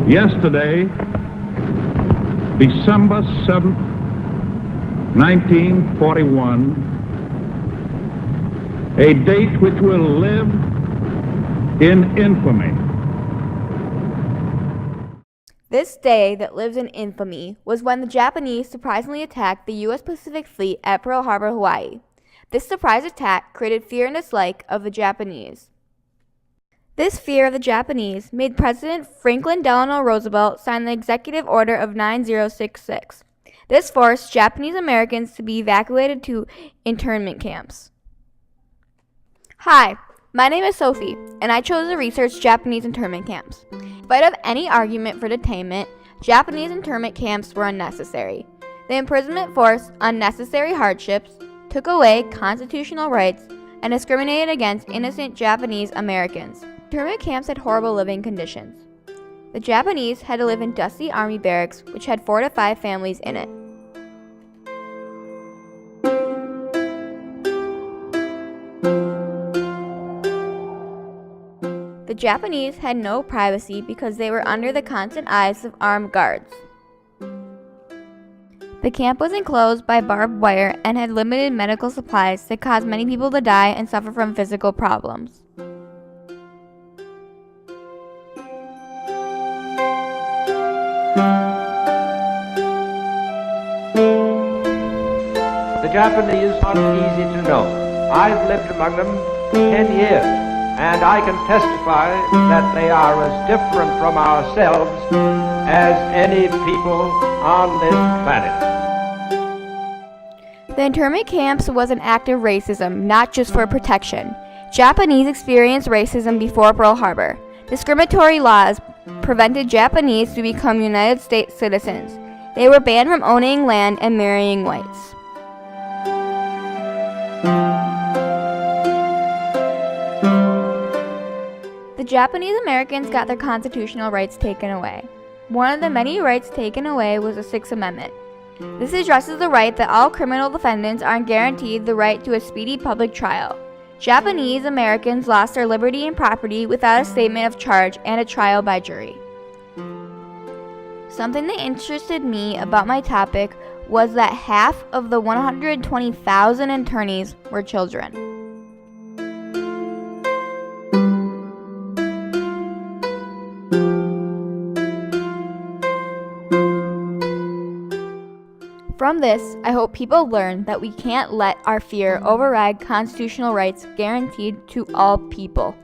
Yesterday, December 7th, 1941, a date which will live in infamy. This day that lives in infamy was when the Japanese surprisingly attacked the U.S. Pacific Fleet at Pearl Harbor, Hawaii. This surprise attack created fear and dislike of the Japanese. This fear of the Japanese made President Franklin Delano Roosevelt sign the Executive Order of 9066. This forced Japanese Americans to be evacuated to internment camps. Hi, my name is Sophie, and I chose to research Japanese internment camps. In spite of any argument for detainment, Japanese internment camps were unnecessary. The imprisonment forced unnecessary hardships, took away constitutional rights, and discriminated against innocent Japanese Americans. Internment camps had horrible living conditions. The Japanese had to live in dusty army barracks, which had 4 to 5 families in it. The Japanese had no privacy because they were under the constant eyes of armed guards. The camp was enclosed by barbed wire and had limited medical supplies that caused many people to die and suffer from physical problems. The Japanese aren't easy to know. I've lived among them 10 years, and I can testify that they are as different from ourselves as any people on this planet. The internment camps was an act of racism, not just for protection. Japanese experienced racism before Pearl Harbor. Discriminatory laws prevented Japanese to become United States citizens. They were banned from owning land and marrying whites. The Japanese Americans got their constitutional rights taken away. One of the many rights taken away was the Sixth Amendment. This addresses the right that all criminal defendants are guaranteed the right to a speedy public trial. Japanese Americans lost their liberty and property without a statement of charge and a trial by jury. Something that interested me about my topic was that half of the 120,000 internees were children. From this, I hope people learn that we can't let our fear override constitutional rights guaranteed to all people.